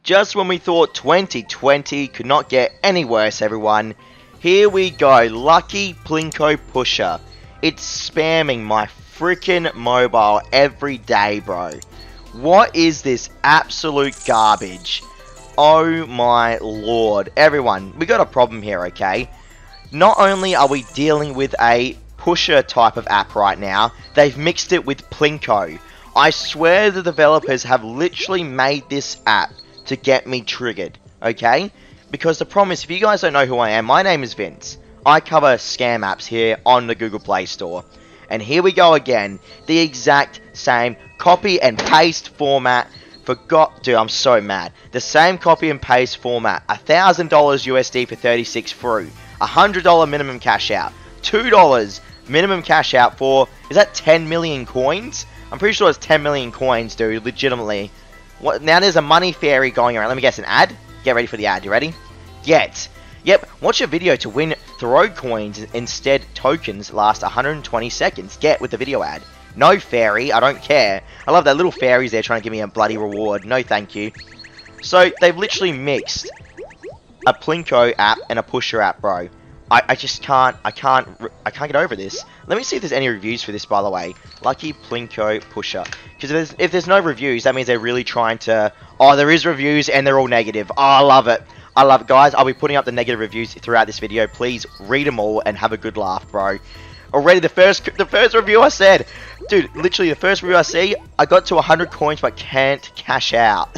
Just when we thought 2020 could not get any worse, everyone, here we go, Lucky Plinko Pusher. It's spamming my freaking mobile every day, bro. What is this absolute garbage? Oh my lord. Everyone, we got a problem here, okay? Not only are we dealing with a pusher type of app right now, they've mixed it with Plinko. I swear the developers have literally made this app to get me triggered, okay? Because the problem is, if you guys don't know who I am, my name is Vince. I cover scam apps here on the Google Play Store. And here we go again, the exact same copy and paste format. Dude, I'm so mad. The same copy and paste format. $1,000 USD for 36 free. $100 minimum cash out. $2 minimum cash out for, is that 10 million coins? I'm pretty sure it's 10 million coins, dude, legitimately. What, now there's a money fairy going around. Let me guess, an ad? Get ready for the ad. You ready? Get. Yep, watch a video to win throw coins instead tokens last 120 seconds. Get with the video ad. No fairy, I don't care. I love that little fairies there trying to give me a bloody reward. No thank you. So, they've literally mixed a Plinko app and a Pusher app, bro. I just can't get over this. Let me see if there's any reviews for this, by the way. Lucky Plinko Pusher. Because if there's no reviews, that means they're really trying to... Oh, there is reviews and they're all negative. Oh, I love it. I love it, guys. I'll be putting up the negative reviews throughout this video. Please read them all and have a good laugh, bro. Already, the first review I said... Dude, literally, the first review I see, I got to 100 coins but can't cash out.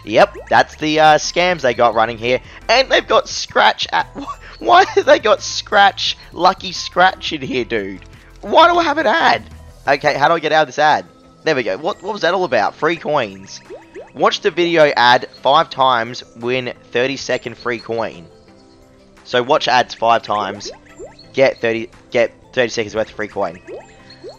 Yep, that's the scams they got running here. And they've got Scratch at... Why have they got Scratch, Lucky Scratch in here, dude? Why do I have an ad? Okay, how do I get out of this ad? There we go. What was that all about? Free coins. Watch the video ad 5 times, win 30-second free coin. So watch ads 5 times, get 30 seconds worth of free coin.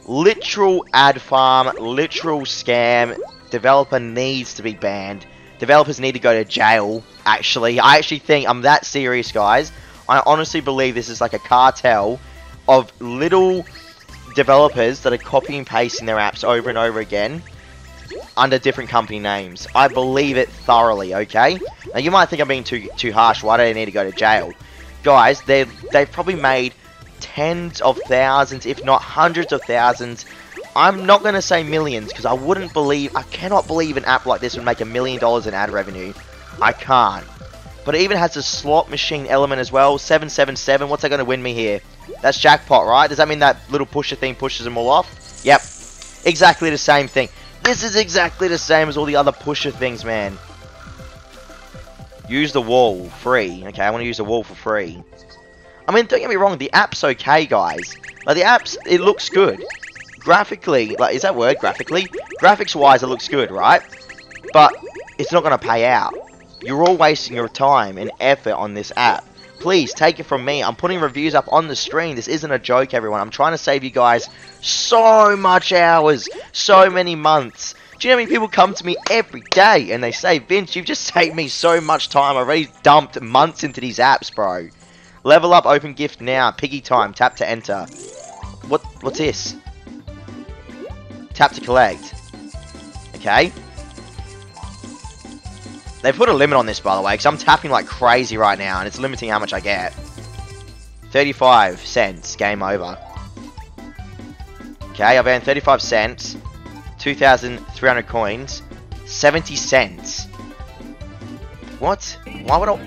Literal ad farm, literal scam. Developer needs to be banned. Developers need to go to jail, actually. I actually think I'm that serious, guys. I honestly believe this is like a cartel of little developers that are copying and pasting their apps over and over again under different company names. I believe it thoroughly, okay? Now, you might think I'm being too harsh. Why do they need to go to jail? Guys, they've probably made tens of thousands, if not hundreds of thousands. I'm not going to say millions, because I cannot believe an app like this would make $1 million in ad revenue. I can't. But it even has a slot machine element as well. 777, what's that going to win me here? That's jackpot, right? Does that mean that little pusher thing pushes them all off? Yep. Exactly the same thing. This is exactly the same as all the other pusher things, man. Use the wall. Free. Okay, I want to use the wall for free. I mean, don't get me wrong. The app's okay, guys. Like, the app's, it looks good. Graphically, like, is that word? Graphically? Graphics-wise, it looks good, right? But it's not going to pay out. You're all wasting your time and effort on this app. Please, take it from me. I'm putting reviews up on the stream. This isn't a joke, everyone. I'm trying to save you guys so much hours, so many months. Do you know how many people come to me every day and they say, Vince, you've just saved me so much time. I've already dumped months into these apps, bro. Level up, open gift now. Piggy time, tap to enter. What's this? Tap to collect. Okay. They put a limit on this, by the way, because I'm tapping like crazy right now, and it's limiting how much I get. 35 cents. Game over. Okay, I've earned 35 cents. 2,300 coins. 70 cents. What? Why would I...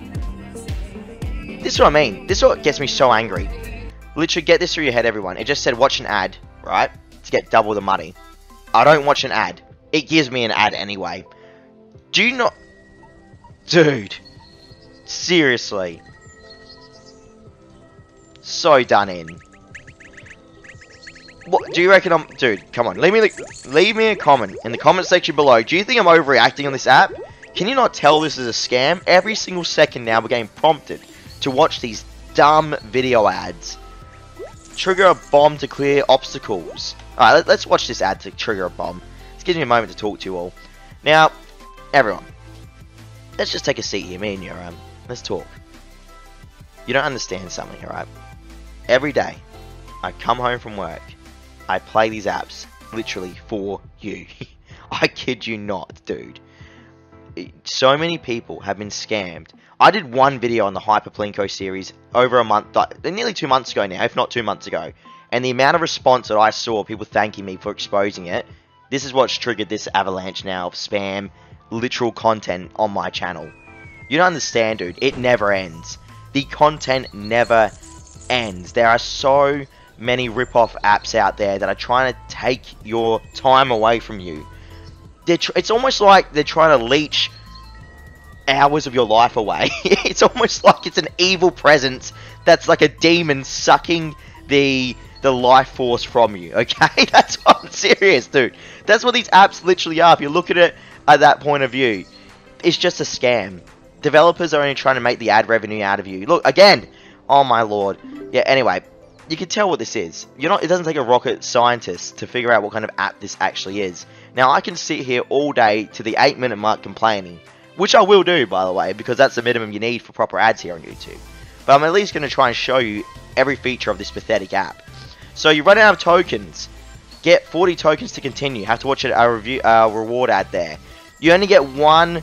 This is what I mean. This is what gets me so angry. Literally, get this through your head, everyone. It just said watch an ad, right? To get double the money. I don't watch an ad. It gives me an ad anyway. Do you not... Dude, seriously, so done in. What do you reckon I'm? Dude, come on, leave me a comment in the comment section below. Do you think I'm overreacting on this app? Can you not tell this is a scam? Every single second now we're getting prompted to watch these dumb video ads. Trigger a bomb to clear obstacles. All right, let's watch this ad to trigger a bomb. This gives me a moment to talk to you all. Now, everyone. Let's just take a seat here, me and you, let's talk. You don't understand something, alright? Every day, I come home from work, I play these apps, literally, for you. I kid you not, dude. So many people have been scammed. I did one video on the Hyper Plinko series over a month, nearly 2 months ago now, if not 2 months ago. And the amount of response that I saw, people thanking me for exposing it, this is what's triggered this avalanche now of spam, literal content on my channel. You don't understand, dude. It never ends. The content never ends. There are so many rip-off apps out there that are trying to take your time away from you. It's almost like they're trying to leech hours of your life away. It's almost like it's an evil presence that's like a demon sucking the life force from you, okay? That's what I'm serious, dude. That's what these apps literally are. If you look at it at that point of view, it's just a scam. Developers are only trying to make the ad revenue out of you. Look, again, oh my lord. Yeah, anyway, you can tell what this is. It doesn't take a rocket scientist to figure out what kind of app this actually is. Now, I can sit here all day to the 8-minute mark complaining, which I will do, by the way, because that's the minimum you need for proper ads here on YouTube. But I'm at least going to try and show you every feature of this pathetic app. So you run out of tokens. Get 40 tokens to continue. You have to watch a reward ad there. You only get one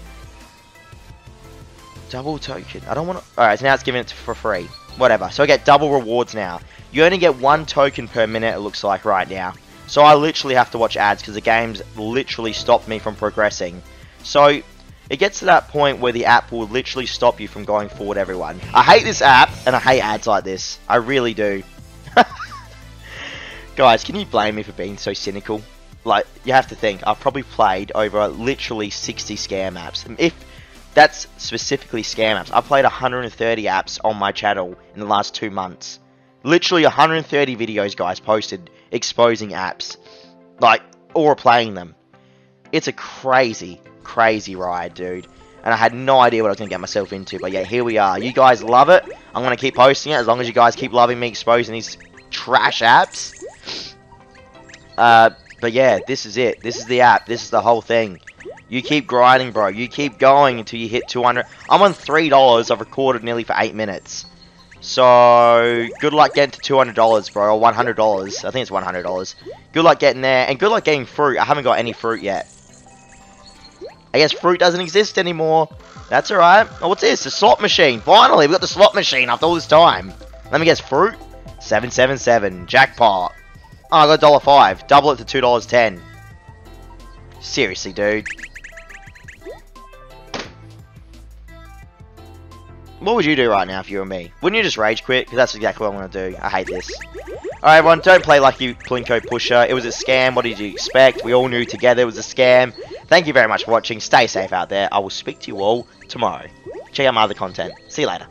double token. I don't want to... Alright, so now it's giving it for free. Whatever. So I get double rewards now. You only get 1 token per minute, it looks like right now. So I literally have to watch ads because the game's literally stopped me from progressing. So it gets to that point where the app will literally stop you from going forward, everyone. I hate this app and I hate ads like this. I really do. Guys, can you blame me for being so cynical? Like, you have to think, I've probably played over literally 60 scam apps. If that's specifically scam apps, I've played 130 apps on my channel in the last 2 months. Literally 130 videos, guys, posted exposing apps. Like, or playing them. It's a crazy, crazy ride, dude. And I had no idea what I was going to get myself into. But yeah, here we are. You guys love it. I'm going to keep posting it as long as you guys keep loving me exposing these trash apps. But yeah, this is it. This is the app. This is the whole thing. You keep grinding, bro. You keep going until you hit 200. I'm on $3. I've recorded nearly for 8 minutes. So, good luck getting to $200, bro. Or $100. I think it's $100. Good luck getting there. And good luck getting fruit. I haven't got any fruit yet. I guess fruit doesn't exist anymore. That's alright. Oh, what's this? A slot machine. Finally, we got the slot machine after all this time. Let me guess, fruit? 777. Jackpot. Oh, I got $1.05. Double it to $2.10. Seriously, dude. What would you do right now if you were me? Wouldn't you just rage quit? Because that's exactly what I'm going to do. I hate this. Alright, everyone. Don't play Lucky Plinko Pusher. It was a scam. What did you expect? We all knew together it was a scam. Thank you very much for watching. Stay safe out there. I will speak to you all tomorrow. Check out my other content. See you later.